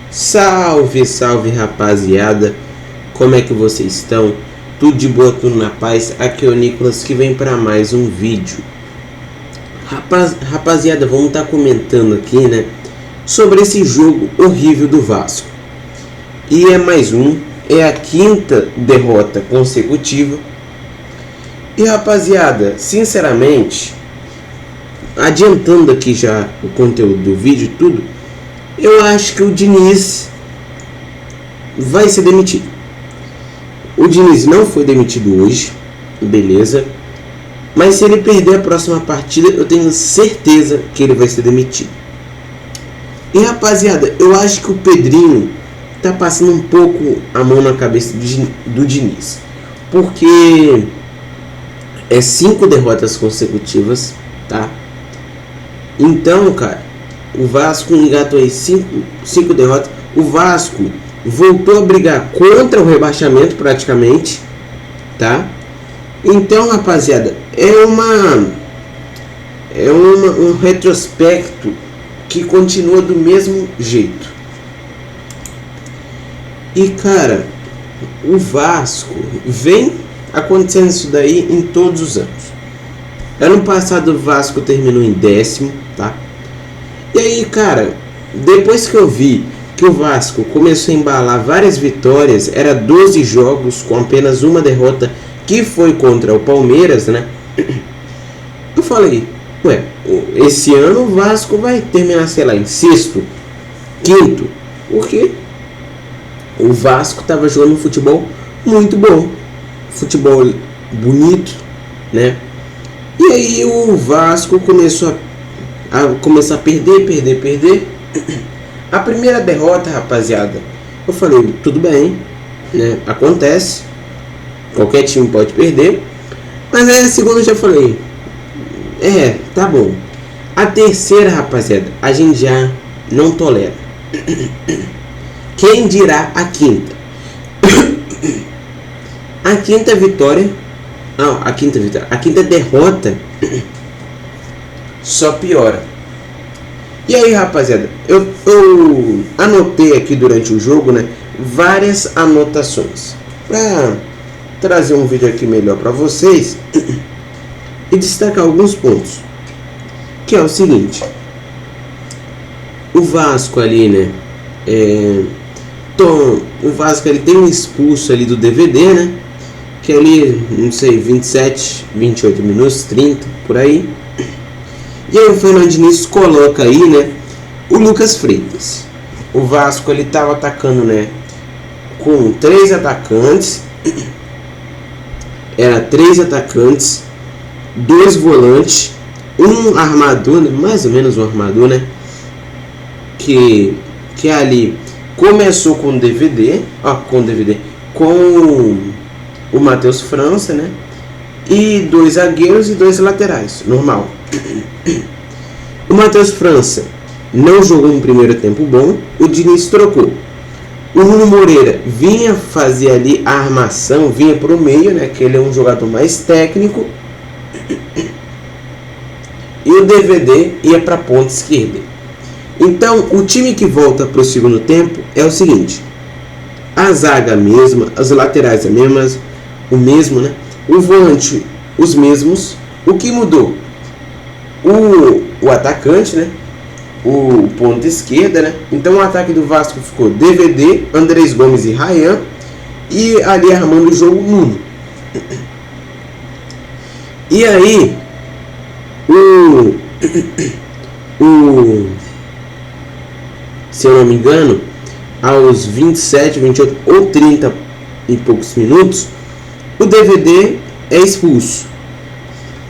Salve, salve rapaziada, como é que vocês estão? Tudo de boa, tudo na paz? Aqui é o Nicolas que vem para mais um vídeo. Rapaziada, vamos estar comentando aqui, né, sobre esse jogo horrível do Vasco. E é mais um, é a quinta derrota consecutiva. E rapaziada, sinceramente, adiantando aqui já o conteúdo do vídeo e tudo, eu acho que o Diniz vai ser demitido. O Diniz não foi demitido hoje, beleza. Mas se ele perder a próxima partida, eu tenho certeza que ele vai ser demitido. E rapaziada, eu acho que o Pedrinho tá passando um pouco a mão na cabeça do Diniz. Porque é 5 derrotas consecutivas, tá? Então, cara, o Vasco engatou aí 5 derrotas. O Vasco voltou a brigar contra o rebaixamento praticamente, tá? Então, rapaziada, é um retrospecto que continua do mesmo jeito. E, cara, o Vasco vem acontecendo isso daí em todos os anos. Ano passado o Vasco terminou em 10º, tá? E aí, cara, depois que eu vi que o Vasco começou a embalar várias vitórias, era 12 jogos com apenas uma derrota, que foi contra o Palmeiras, né? Eu falei, ué, esse ano o Vasco vai terminar, sei lá, em 6º, 5º, porque o Vasco tava jogando um futebol muito bom, futebol bonito, né? E aí o Vasco começou a perder. A primeira derrota, rapaziada, eu falei, tudo bem, né? Acontece, qualquer time pode perder. Mas aí a segunda eu já falei, tá bom. A terceira, rapaziada, a gente já não tolera. Quem dirá a quinta? A quinta vitória, não, a quinta derrota só piora. E aí, rapaziada, eu anotei aqui durante o jogo, né, várias anotações para trazer um vídeo aqui melhor para vocês e destacar alguns pontos, que é o seguinte: o Vasco ali, né, o Vasco ele tem um expulso ali do DVD, né, que é ali, não sei, 27, 28 minutos, 30, por aí. E aí o Fernando Diniz coloca aí, né, o Lucas Freitas. O Vasco ele tava atacando, né, com 3 atacantes. Era 3 atacantes, 2 volantes, um armador, né, mais ou menos um armador, né, que ali começou com o DVD, com o Matheus França, né, e 2 zagueiros e 2 laterais, normal. O Matheus França não jogou um primeiro tempo bom, o Diniz trocou. O Bruno Moreira vinha fazer ali a armação, vinha para o meio, né, que ele é um jogador mais técnico. E o DVD ia para a ponta esquerda. Então, o time que volta para o segundo tempo é o seguinte: a zaga a mesma, as laterais a mesma, o mesmo, né? O volante os mesmos. O que mudou? O atacante, né? O ponta esquerda, né? Então o ataque do Vasco ficou DVD, Andrés Gomes e Ryan, e ali armando o jogo Nuno. E aí se eu não me engano, aos 27, 28 ou 30 e poucos minutos, o DVD é expulso.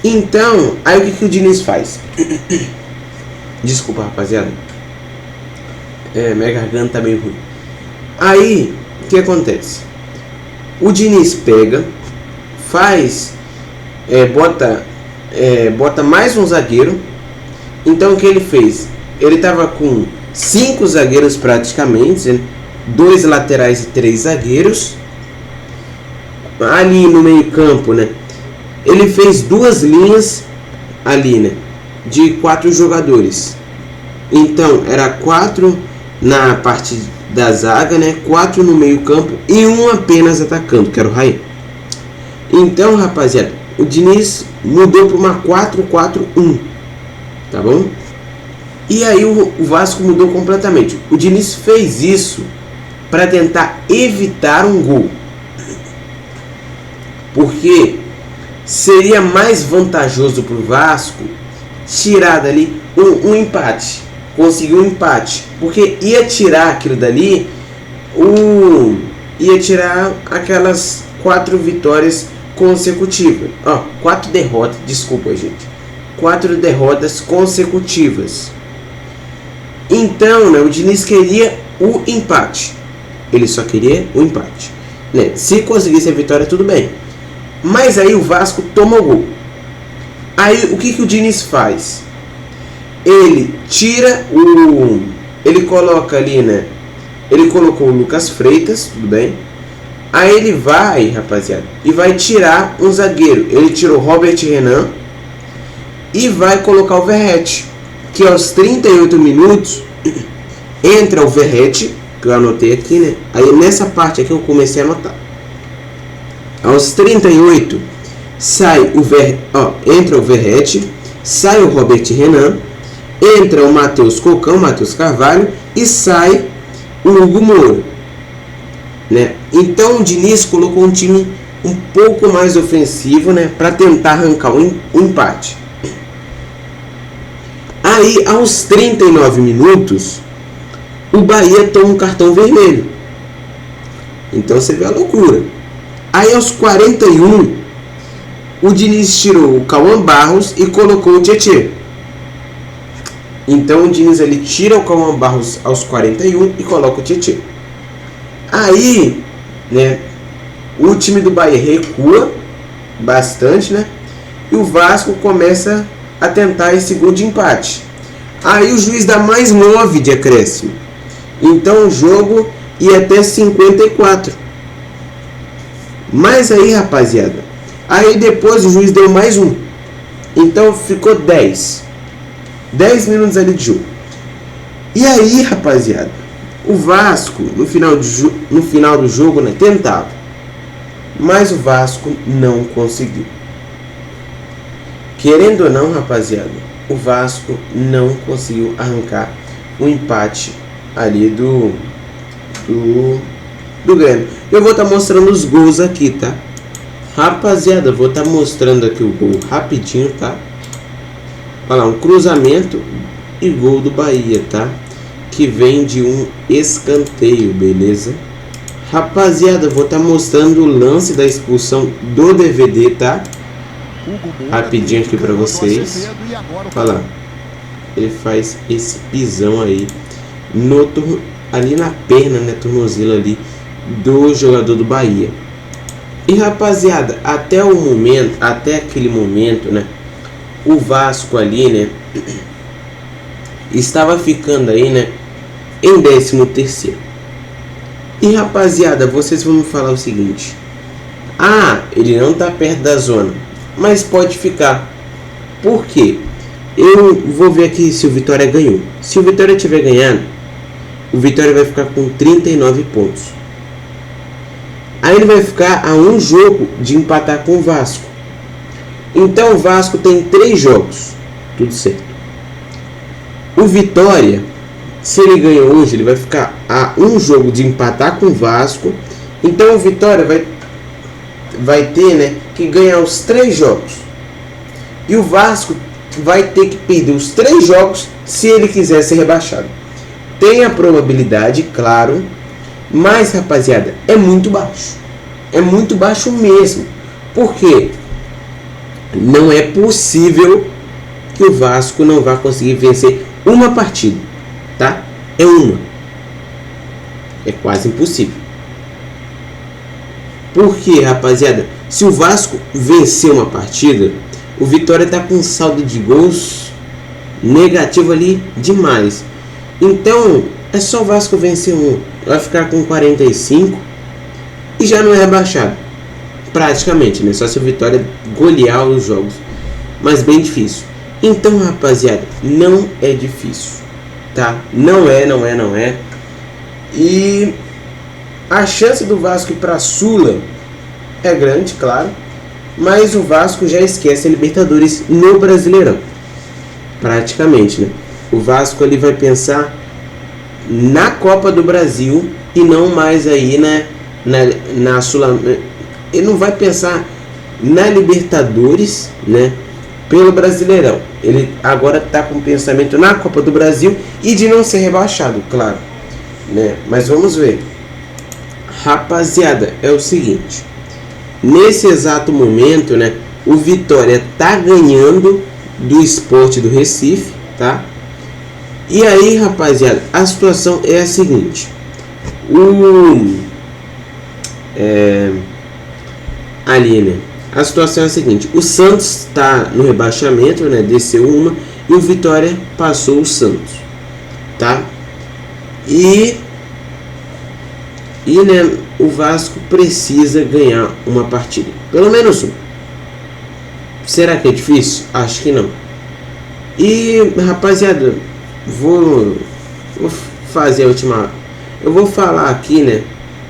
Então, aí o que o Diniz faz? Desculpa, rapaziada, minha garganta tá meio ruim. Aí, o que acontece? O Diniz pega, bota mais um zagueiro. Então, o que ele fez? Ele tava com 5 zagueiros praticamente, 2 laterais e 3 zagueiros. Ali no meio campo, né, ele fez 2 linhas ali, né, de 4 jogadores. Então era 4 na parte da zaga, né? 4 no meio campo e um apenas atacando, que era o Raí. Então, rapaziada, o Diniz mudou para uma 4-4-1, tá bom? E aí o Vasco mudou completamente. O Diniz fez isso para tentar evitar um gol, porque seria mais vantajoso para o Vasco tirar dali um empate, conseguir um empate, porque ia tirar aquilo dali, ia tirar aquelas 4 vitórias consecutivas, 4 derrotas, desculpa gente, 4 derrotas consecutivas. Então, né, o Diniz queria o empate, ele só queria o empate, né? Se conseguisse a vitória tudo bem, mas aí o Vasco toma o gol. Aí o que o Diniz faz? Ele tira ele coloca ali, né? Ele colocou o Lucas Freitas, tudo bem? Aí ele vai, rapaziada, e vai tirar um zagueiro. Ele tirou Robert Renan e vai colocar o Verratti, que aos 38 minutos entra o Verratti, que eu anotei aqui, né? Aí nessa parte aqui eu comecei a anotar. Aos 38 sai entra o Verratti, sai o Robert Renan, entra o Matheus Carvalho e sai o Hugo Moura, né? Então o Diniz colocou um time um pouco mais ofensivo, né, para tentar arrancar um empate. Aí aos 39 minutos o Bahia toma um cartão vermelho. Então você vê a loucura. Aí aos 41 o Diniz tirou o Cauã Barros e colocou o Tietê. Então o Diniz ele tira o Cauã Barros aos 41 e coloca o Tietê. Aí, né, o time do Bahia recua bastante, né? E o Vasco começa a tentar esse gol de empate. Aí o juiz dá mais 9 de acréscimo. Então o jogo ia até 54. Mas aí, rapaziada, aí depois o juiz deu mais 1. Então ficou 10 minutos ali de jogo. E aí, rapaziada, o Vasco no final do jogo, né, tentava, mas o Vasco não conseguiu. Querendo ou não, rapaziada, o Vasco não conseguiu arrancar o empate ali do Grêmio. Eu vou estar mostrando os gols aqui, tá? Rapaziada, vou estar mostrando aqui o gol rapidinho, tá? Olha lá, um cruzamento e gol do Bahia, tá? Que vem de um escanteio, beleza? Rapaziada, vou estar mostrando o lance da expulsão do DVD, tá? Rapidinho aqui pra vocês. Olha lá. Ele faz esse pisão aí ali na perna, né? Tornozelo ali do jogador do Bahia. E rapaziada, até aquele momento, né? O Vasco ali, né? Estava ficando aí, né? Em 13º. E rapaziada, vocês vão me falar o seguinte: ele não tá perto da zona, mas pode ficar. Por quê? Eu vou ver aqui se o Vitória ganhou. Se o Vitória tiver ganhando, o Vitória vai ficar com 39 pontos. Aí ele vai ficar a um jogo de empatar com o Vasco. Então o Vasco tem 3 jogos, tudo certo. O Vitória, se ele ganhou hoje, ele vai ficar a um jogo de empatar com o Vasco. Então o Vitória vai ter, né, que ganhar os 3 jogos. E o Vasco vai ter que perder os 3 jogos se ele quiser ser rebaixado. Tem a probabilidade, claro, mas rapaziada, é muito baixo. É muito baixo mesmo. Por quê? Não é possível que o Vasco não vá conseguir vencer uma partida, tá? É uma. É quase impossível. Por quê, rapaziada? Se o Vasco vencer uma partida, o Vitória tá com um saldo de gols negativo ali demais. Então, é só o Vasco vencer um. Vai ficar com 45 e já não é rebaixado. Praticamente, né? Só se o Vitória golear os jogos. Mas bem difícil. Então, rapaziada, não é difícil, tá? Não é. E a chance do Vasco ir para a Sula é grande, claro, mas o Vasco já esquece a Libertadores no Brasileirão, praticamente, né? O Vasco ele vai pensar na Copa do Brasil e não mais aí, né, na Sula. Ele não vai pensar na Libertadores, né, pelo Brasileirão. Ele agora está com pensamento na Copa do Brasil e de não ser rebaixado, claro, né? Mas vamos ver. Rapaziada, é o seguinte, nesse exato momento, né, o Vitória tá ganhando do Sport do Recife, tá? E aí, rapaziada, a situação é a seguinte, ali, né, a situação é a seguinte, o Santos está no rebaixamento, né, desceu uma, e o Vitória passou o Santos, tá? E né, o Vasco precisa ganhar uma partida, pelo menos uma. Será que é difícil? Acho que não. E, rapaziada, vou fazer a última. Eu vou falar aqui, né,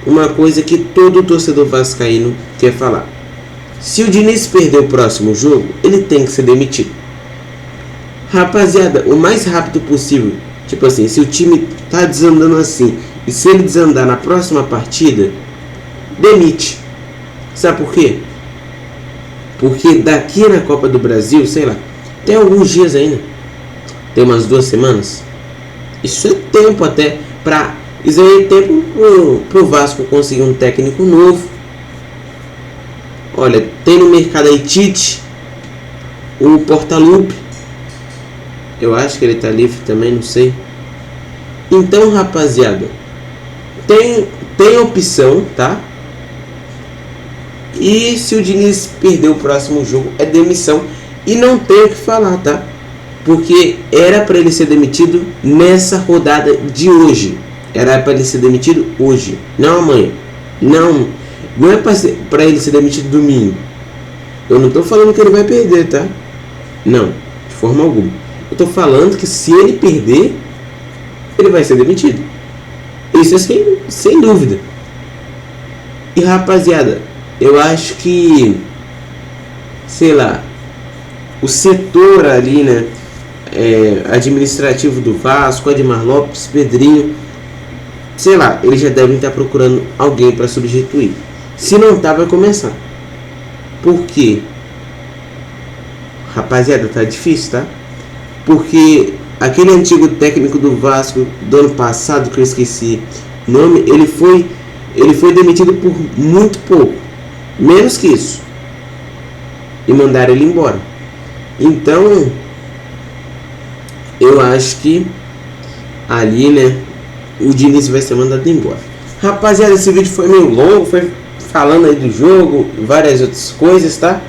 uma coisa que todo torcedor vascaíno quer falar. Se o Diniz perder o próximo jogo, ele tem que ser demitido. Rapaziada, o mais rápido possível. Tipo assim, se o time tá desandando assim, e se ele desandar na próxima partida, demite. Sabe por quê? Porque daqui na Copa do Brasil, sei lá, tem alguns dias ainda. Tem umas 2 semanas. Isso é tempo até pra... Isso aí é tempo pro Vasco conseguir um técnico novo. Olha, tem no mercado aí Tite, o Portaluppi. Eu acho que ele tá livre também, não sei. Então, rapaziada, tem opção, tá? E se o Diniz perder o próximo jogo, é demissão. E não tem o que falar, tá? Porque era para ele ser demitido nessa rodada de hoje. Era para ele ser demitido hoje, não amanhã. Não é para ele ser demitido domingo. Eu não tô falando que ele vai perder, tá? Não, de forma alguma. Eu tô falando que se ele perder, ele vai ser demitido. Isso é sem dúvida. E rapaziada, eu acho que, sei lá, o setor ali, né, administrativo do Vasco, Admar Lopes, Pedrinho, sei lá, eles já devem estar procurando alguém para substituir. Se não tá, vai começar. Por quê? Rapaziada, tá difícil, tá? Porque aquele antigo técnico do Vasco do ano passado, que eu esqueci o nome, ele foi demitido por muito pouco, menos que isso, e mandaram ele embora. Então, eu acho que ali, né, o Diniz vai ser mandado embora. Rapaziada, esse vídeo foi meio longo, foi falando aí do jogo, várias outras coisas, tá?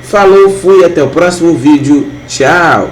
Falou, fui, até o próximo vídeo, tchau!